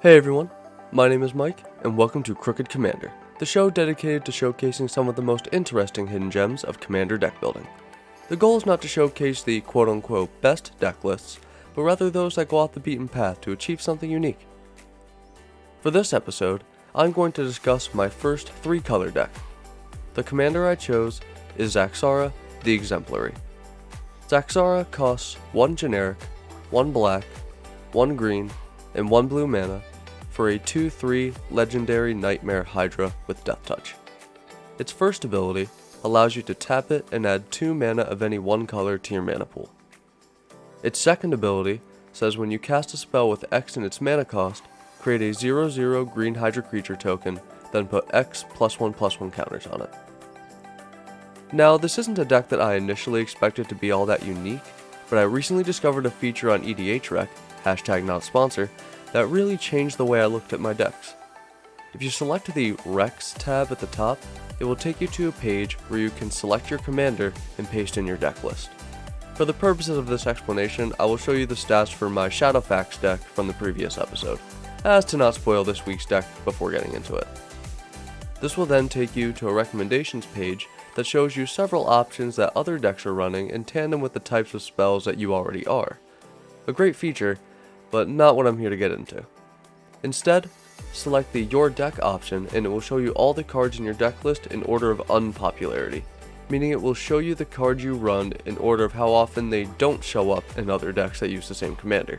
Hey everyone, my name is Mike, and welcome to Crooked Commander, the show dedicated to showcasing some of the most interesting hidden gems of Commander deck building. The goal is not to showcase the quote-unquote best deck lists, but rather those that go off the beaten path to achieve something unique. For this episode, I'm going to discuss my first 3-color deck. The commander I chose is Zaxara, the Exemplary. Zaxara costs 1 generic, 1 black, 1 green, and 1 blue mana, for a 2/3 legendary Nightmare Hydra with Death Touch. Its first ability allows you to tap it and add 2 mana of any 1 color to your mana pool. Its second ability says when you cast a spell with X in its mana cost, create a 0/0 green Hydra creature token, then put X +1/+1 counters on it. Now, this isn't a deck that I initially expected to be all that unique, but I recently discovered a feature on EDHREC, #NotSponsor, that really changed the way I looked at my decks. If you select the Recs tab at the top, it will take you to a page where you can select your commander and paste in your deck list. For the purposes of this explanation, I will show you the stats for my Shadowfax deck from the previous episode, as to not spoil this week's deck before getting into it. This will then take you to a recommendations page that shows you several options that other decks are running in tandem with the types of spells that you already are. A great feature, but not what I'm here to get into. Instead, select the Your Deck option and it will show you all the cards in your deck list in order of unpopularity, meaning it will show you the cards you run in order of how often they don't show up in other decks that use the same commander.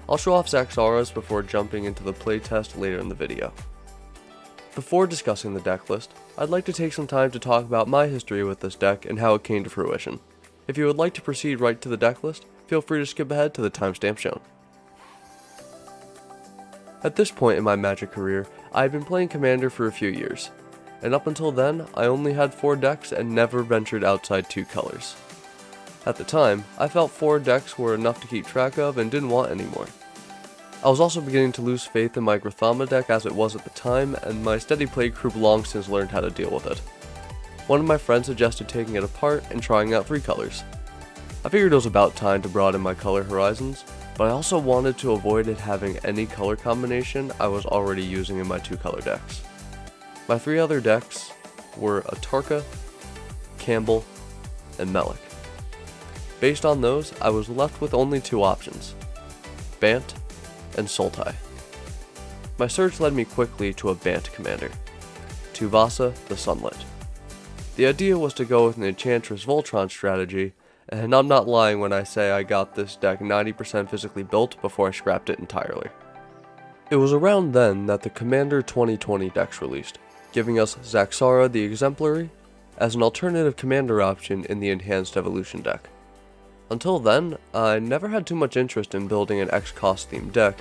I'll show off Zaxara's before jumping into the playtest later in the video. Before discussing the deck list, I'd like to take some time to talk about my history with this deck and how it came to fruition. If you would like to proceed right to the deck list, feel free to skip ahead to the timestamp shown. At this point in my Magic career, I had been playing Commander for a few years, and up until then, I only had 4 decks and never ventured outside 2 colors. At the time, I felt 4 decks were enough to keep track of and didn't want any more. I was also beginning to lose faith in my Grathama deck as it was at the time, and my steady play group long since learned how to deal with it. One of my friends suggested taking it apart and trying out 3 colors. I figured it was about time to broaden my color horizons, but I also wanted to avoid it having any color combination I was already using in my 2-color decks. My 3 other decks were Atarka, Campbell, and Melik. Based on those, I was left with only 2 options, Bant and Sultai. My search led me quickly to a Bant commander, Tuvasa the Sunlit. The idea was to go with an Enchantress Voltron strategy, and I'm not lying when I say I got this deck 90% physically built before I scrapped it entirely. It was around then that the Commander 2020 decks released, giving us Zaxara the Exemplary as an alternative commander option in the Enhanced Evolution deck. Until then, I never had too much interest in building an X-cost themed deck,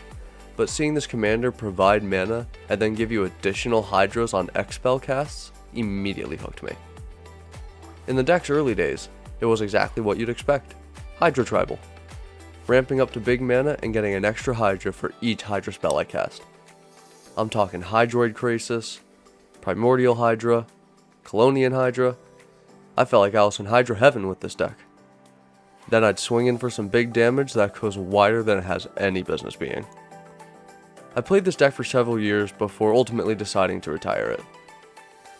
but seeing this commander provide mana and then give you additional Hydras on X spell casts immediately hooked me. In the deck's early days, it was exactly what you'd expect, Hydra Tribal, ramping up to big mana and getting an extra Hydra for each Hydra spell I cast. I'm talking Hydroid Krasis, Primordial Hydra, Colonian Hydra. I felt like I was in Hydra heaven with this deck. Then I'd swing in for some big damage that goes wider than it has any business being. I played this deck for several years before ultimately deciding to retire it.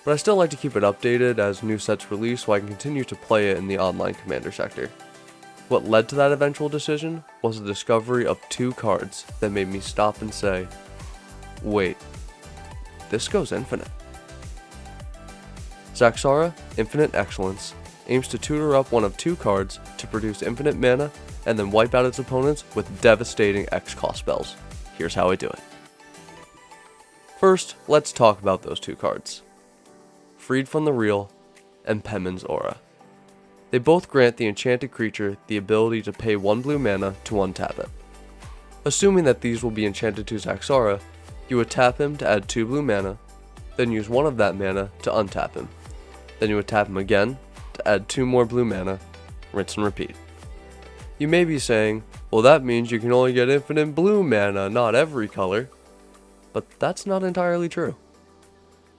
But I still like to keep it updated as new sets release so I can continue to play it in the online Commander sector. What led to that eventual decision was the discovery of 2 cards that made me stop and say, wait, this goes infinite. Zaxara, Infinite Excellence, aims to tutor up one of 2 cards to produce infinite mana and then wipe out its opponents with devastating X-cost spells. Here's how I do it. First, let's talk about those 2 cards. Freed from the Real, and Penman's Aura. They both grant the enchanted creature the ability to pay 1 blue mana to untap it. Assuming that these will be enchanted to Zaxara, you would tap him to add 2 blue mana, then use 1 of that mana to untap him. Then you would tap him again to add 2 more blue mana, rinse and repeat. You may be saying, well, that means you can only get infinite blue mana, not every color. But that's not entirely true.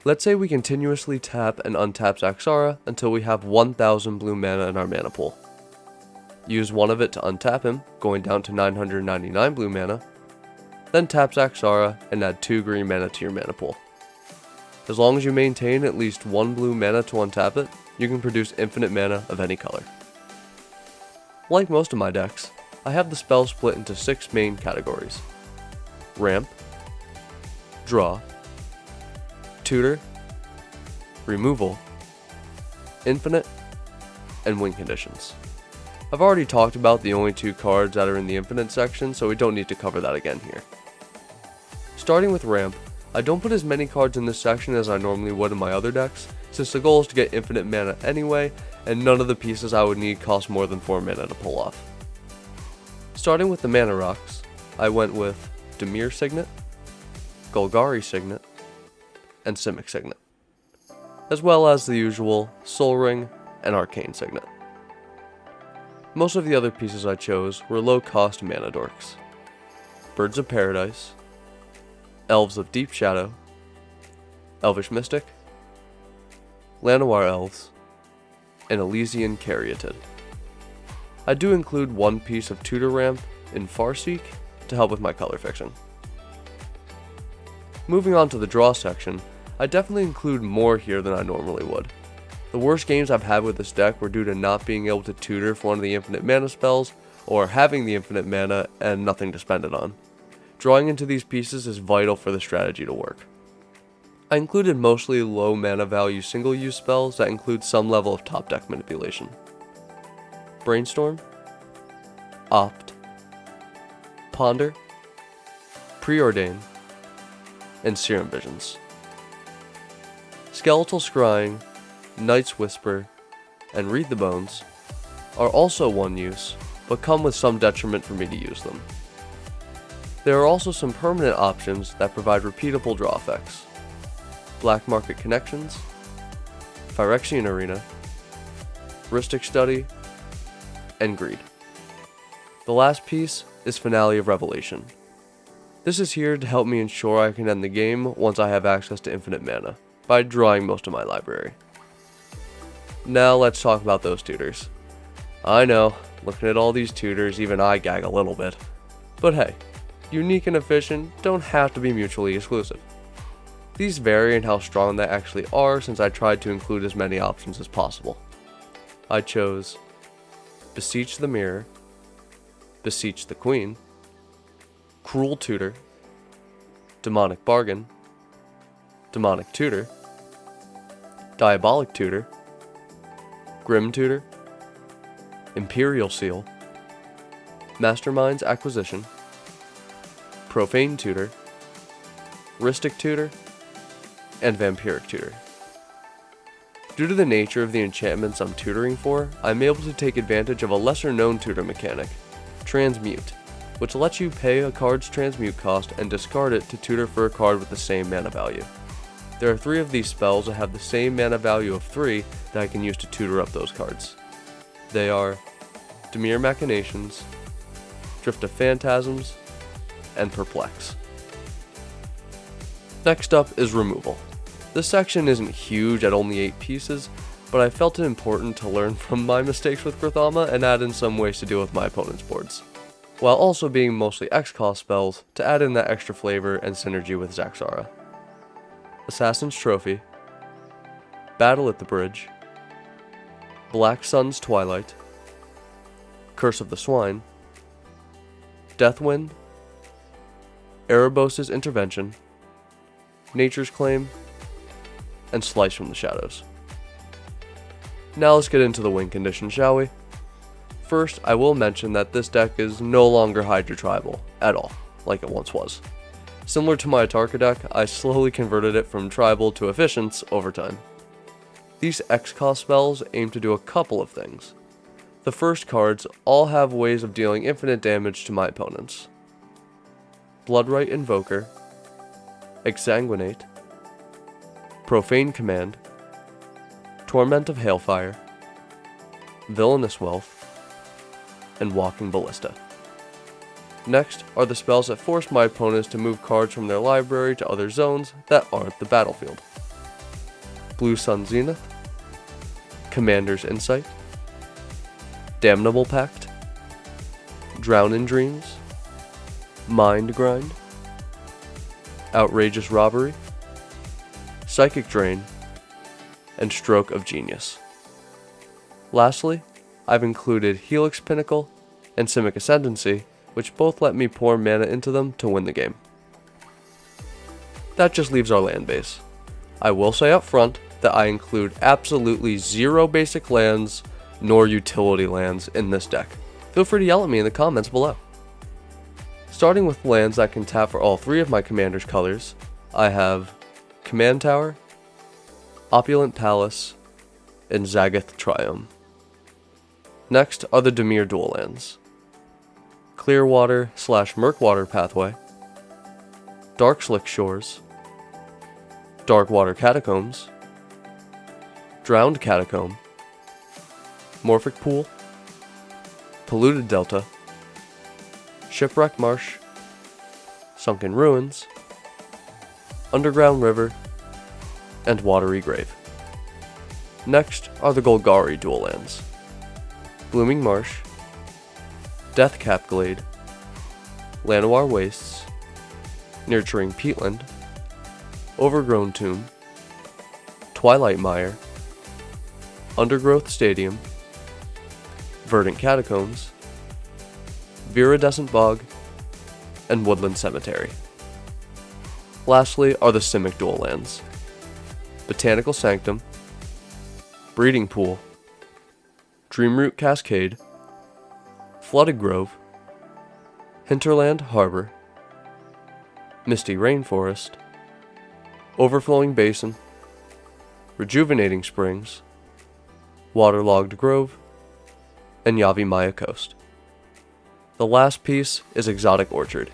Let's say we continuously tap and untap Zaxara until we have 1000 blue mana in our mana pool. Use 1 of it to untap him, going down to 999 blue mana, Then tap Zaxara and add 2 green mana to your mana pool. As long as you maintain at least 1 blue mana to untap it, you can produce infinite mana of any color. Like most of my decks, I have the spells split into 6 main categories: Ramp, Draw, Tutor, Removal, Infinite, and Win conditions. I've already talked about the only 2 cards that are in the Infinite section, so we don't need to cover that again here. Starting with Ramp, I don't put as many cards in this section as I normally would in my other decks, since the goal is to get infinite mana anyway, and none of the pieces I would need cost more than 4 mana to pull off. Starting with the mana rocks, I went with Dimir Signet, Golgari Signet, and Simic Signet, as well as the usual Soul Ring and Arcane Signet. Most of the other pieces I chose were low-cost mana dorks: Birds of Paradise, Elves of Deep Shadow, Elvish Mystic, Llanowar Elves, and Elysian Caryatid. I do include 1 piece of Tutor Ramp in Farseek to help with my color fixing. Moving on to the draw section, I definitely include more here than I normally would. The worst games I've had with this deck were due to not being able to tutor for one of the infinite mana spells, or having the infinite mana and nothing to spend it on. Drawing into these pieces is vital for the strategy to work. I included mostly low mana value single use spells that include some level of top deck manipulation: Brainstorm, Opt, Ponder, Preordain, and Serum Visions. Skeletal Scrying, Night's Whisper, and Read the Bones are also one use, but come with some detriment for me to use them. There are also some permanent options that provide repeatable draw effects: Black Market Connections, Phyrexian Arena, Rhystic Study, and Greed. The last piece is Finale of Revelation. This is here to help me ensure I can end the game once I have access to infinite mana, by drawing most of my library. Now let's talk about those tutors. I know, looking at all these tutors, even I gag a little bit. But hey, unique and efficient don't have to be mutually exclusive. These vary in how strong they actually are, since I tried to include as many options as possible. I chose Beseech the Mirror, Beseech the Queen, Cruel Tutor, Demonic Bargain, Demonic Tutor, Diabolic Tutor, Grim Tutor, Imperial Seal, Mastermind's Acquisition, Profane Tutor, Rhystic Tutor, and Vampiric Tutor. Due to the nature of the enchantments I'm tutoring for, I'm able to take advantage of a lesser known tutor mechanic, Transmute, which lets you pay a card's transmute cost and discard it to tutor for a card with the same mana value. There are 3 of these spells that have the same mana value of 3 that I can use to tutor up those cards. They are Dimir Machinations, Drift of Phantasms, and Perplex. Next up is Removal. This section isn't huge at only 8 pieces, but I felt it important to learn from my mistakes with Grathama and add in some ways to deal with my opponent's boards, while also being mostly X-cost spells to add in that extra flavor and synergy with Zaxara. Assassin's Trophy, Battle at the Bridge, Black Sun's Twilight, Curse of the Swine, Deathwind, Erebos' Intervention, Nature's Claim, and Slice from the Shadows. Now let's get into the win condition, shall we? First, I will mention that this deck is no longer Hydra Tribal at all, like it once was. Similar to my Atarka deck, I slowly converted it from Tribal to Efficients over time. These X-cost spells aim to do a couple of things. The first cards all have ways of dealing infinite damage to my opponents: Bloodright Invoker, Exsanguinate, Profane Command, Torment of Hailfire, Villainous Wealth, and Walking Ballista. Next are the spells that force my opponents to move cards from their library to other zones that aren't the battlefield: Blue Sun Zenith, Commander's Insight, Damnable Pact, Drown in Dreams, Mind Grind, Outrageous Robbery, Psychic Drain, and Stroke of Genius. Lastly, I've included Helix Pinnacle and Simic Ascendancy, which both let me pour mana into them to win the game. That just leaves our land base. I will say up front that I include absolutely zero basic lands nor utility lands in this deck. Feel free to yell at me in the comments below. Starting with lands that can tap for all three of my commander's colors, I have Command Tower, Opulent Palace, and Zagoth Triome. Next are the Dimir dual lands, Clearwater / Murkwater Pathway, Dark Slick Shores, Darkwater Catacombs, Drowned Catacomb, Morphic Pool, Polluted Delta, Shipwreck Marsh, Sunken Ruins, Underground River, and Watery Grave. Next are the Golgari dual lands, Blooming Marsh, Deathcap Glade, Llanowar Wastes, Nurturing Peatland, Overgrown Tomb, Twilight Mire, Undergrowth Stadium, Verdant Catacombs, Viridescent Bog, and Woodland Cemetery. Lastly are the Simic dual lands, Botanical Sanctum, Breeding Pool, Dreamroot Cascade, Flooded Grove, Hinterland Harbor, Misty Rainforest, Overflowing Basin, Rejuvenating Springs, Waterlogged Grove, and Yavimaya Coast. The last piece is Exotic Orchard.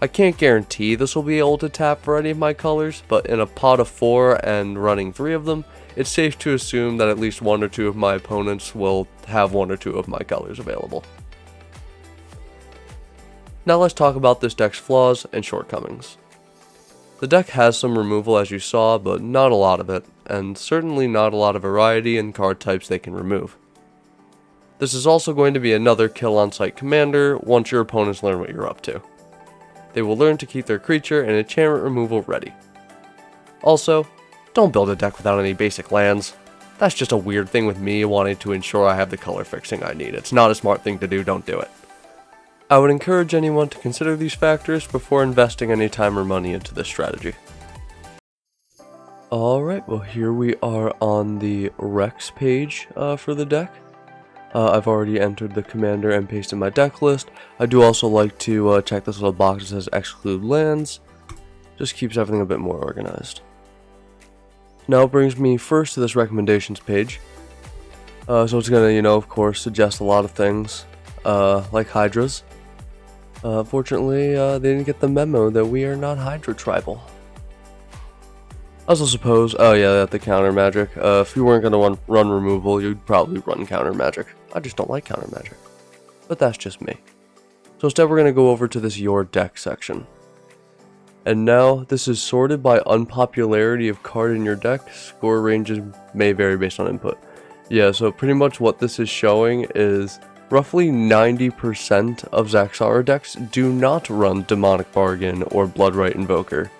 I can't guarantee this will be able to tap for any of my colors, but in a pot of 4 and running 3 of them, it's safe to assume that at least 1 or 2 of my opponents will have 1 or 2 of my colors available. Now let's talk about this deck's flaws and shortcomings. The deck has some removal as you saw, but not a lot of it, and certainly not a lot of variety in card types they can remove. This is also going to be another kill on sight commander once your opponents learn what you're up to. They will learn to keep their creature and enchantment removal ready. Also, don't build a deck without any basic lands. That's just a weird thing with me wanting to ensure I have the color fixing I need. It's not a smart thing to do, don't do it. I would encourage anyone to consider these factors before investing any time or money into this strategy. Alright, well here we are on the Rex page for the deck. I've already entered the commander and pasted my deck list. I do also like to check this little box that says exclude lands. Just keeps everything a bit more organized. Now it brings me first to this recommendations page. So it's going to, of course, suggest a lot of things, like Hydras. Fortunately, they didn't get the memo that we are not Hydra tribal. I also suppose, oh yeah, that the counter magic. If you weren't going to run removal, you'd probably run counter magic. I just don't like counter magic. But that's just me. So instead we're going to go over to this Your Deck section. And now, this is sorted by unpopularity of card in your deck. Score ranges may vary based on input. Yeah, so pretty much what this is showing is roughly 90% of Zaxara decks do not run Demonic Bargain or Bloodright Invoker.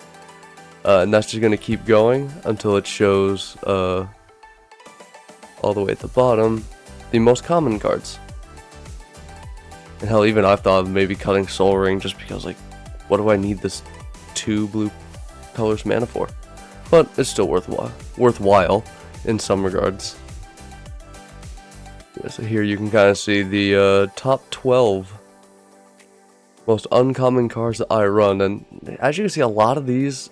And that's just going to keep going until it shows, all the way at the bottom, the most common cards. And hell, even I've thought of maybe cutting Soul Ring just because, like, what do I need this 2 blue colors mana for? But it's still worthwhile in some regards. Yeah, so here you can kind of see the top 12 most uncommon cards that I run, and as you can see, a lot of these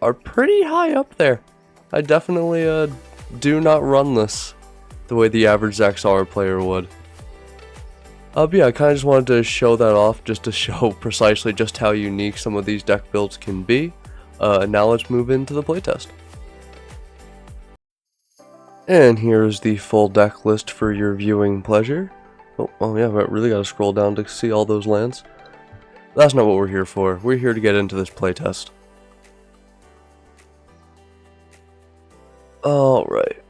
are pretty high up there. I definitely do not run this the way the average Zaxara player would. But yeah, I kind of just wanted to show that off, just to show precisely just how unique some of these deck builds can be. And now let's move into the playtest. And here's the full deck list for your viewing pleasure. Oh yeah, I really gotta scroll down to see all those lands. That's not what we're here for. We're here to get into this playtest. Alright.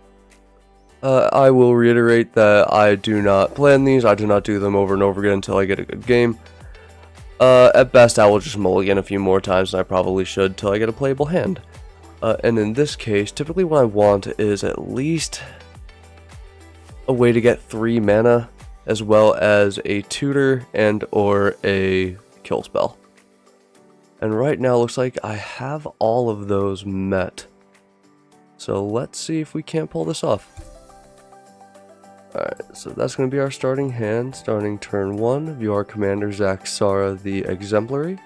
I will reiterate that I do not plan these. I do not do them over and over again until I get a good game. At best, I will just mulligan a few more times than I probably should till I get a playable hand. And in this case, typically what I want is at least a way to get 3 mana, as well as a tutor and or a kill spell. And right now, looks like I have all of those met. So let's see if we can't pull this off. Alright, so that's going to be our starting hand, starting turn 1. View our commander Zaxara the Exemplary.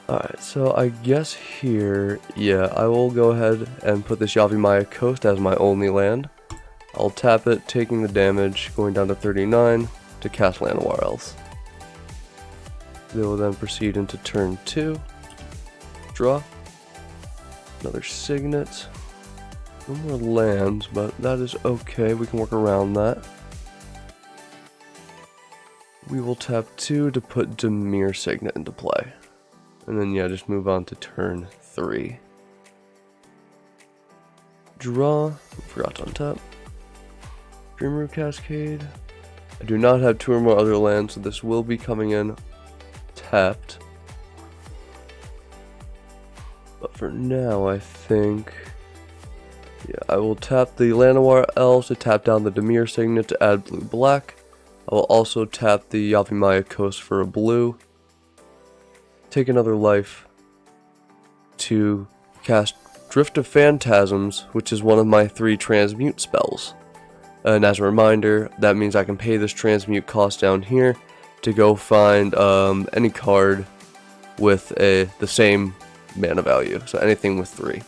Alright, so I guess here, yeah, I will go ahead and put this Yavimaya Coast as my only land. I'll tap it, taking the damage, going down to 39 to cast Llanowar Elves. They will then proceed into turn 2. Draw. Another Signet. No more lands, but that is okay. We can work around that. We will tap 2 to put Dimir Signet into play. And then, yeah, just move on to turn 3. Draw. Forgot to untap. Dreamroot Cascade. I do not have 2 or more other lands, so this will be coming in tapped. But for now, I think... yeah, I will tap the Llanowar Elves to tap down the Dimir Signet to add blue-black. I will also tap the Yavimaya Coast for a blue. Take another life to cast Drift of Phantasms, which is one of my 3 transmute spells. And as a reminder, that means I can pay this transmute cost down here to go find any card with the same mana value, so anything with 3.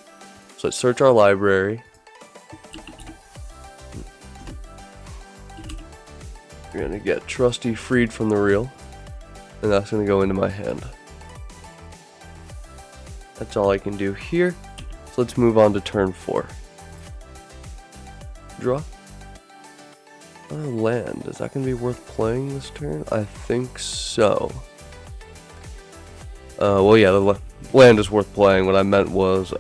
So let's search our library. We're going to get Trusty Freed from the Reel, and that's going to go into my hand. That's all I can do here. So let's move on to turn 4. Draw. Another land. Is that going to be worth playing this turn? I think so. Well, yeah, the land is worth playing. What I meant was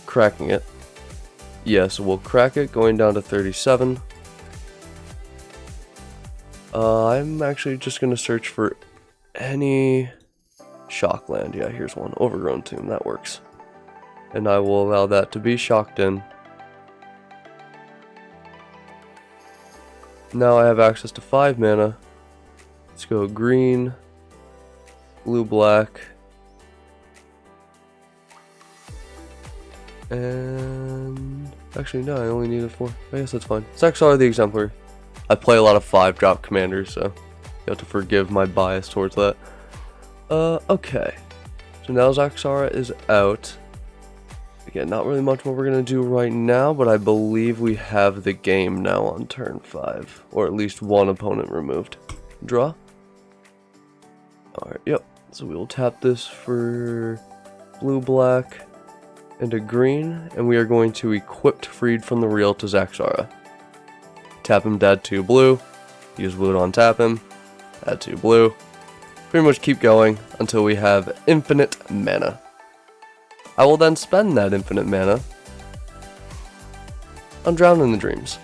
cracking it. Yeah, so we'll crack it, going down to 37. I'm actually just going to search for any shock land. Yeah, here's one. Overgrown Tomb. That works. And I will allow that to be shocked in. Now I have access to 5 mana. Let's go green, blue, black, and actually no, I only needed 4. I guess that's fine. Zaxara the Exemplary. I play a lot of 5-drop commanders, so you have to forgive my bias towards that. Okay. So now Zaxara is out. Again, not really much what we're going to do right now, but I believe we have the game now on turn 5. Or at least one opponent removed. Draw. Alright, yep. So we will tap this for blue, black, and a green. And we are going to equip Freed from the Reel to Zaxara. Tap him to add 2 blue. Use blue to untap him. Add 2 blue. Pretty much keep going until we have infinite mana. I will then spend that infinite mana on Drown in the Dreams.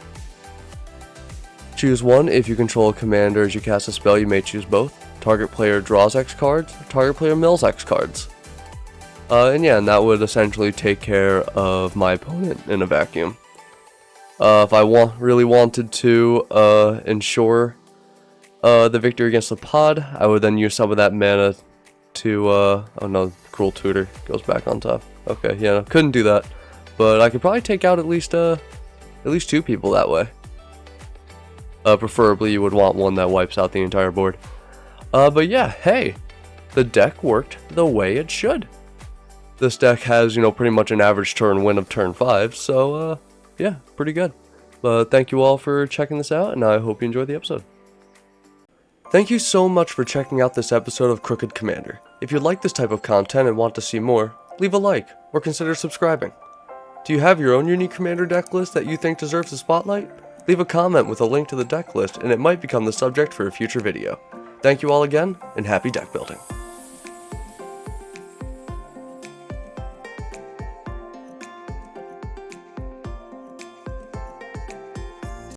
Choose one. If you control a commander as you cast a spell, you may choose both. Target player draws X cards, target player mills X cards. And yeah, and that would essentially take care of my opponent in a vacuum. If I really wanted to ensure the victory against the pod, I would then use some of that mana to, oh no, Cruel Tutor goes back on top. Okay, yeah, no, couldn't do that. But I could probably take out at least 2 people that way. Preferably you would want one that wipes out the entire board. But yeah, hey, the deck worked the way it should. This deck has, pretty much an average turn win of turn 5, so, yeah, pretty good. But thank you all for checking this out, and I hope you enjoyed the episode. Thank you so much for checking out this episode of Crooked Commander. If you like this type of content and want to see more, leave a like, or consider subscribing. Do you have your own unique commander deck list that you think deserves a spotlight? Leave a comment with a link to the deck list, and it might become the subject for a future video. Thank you all again, and happy deck building.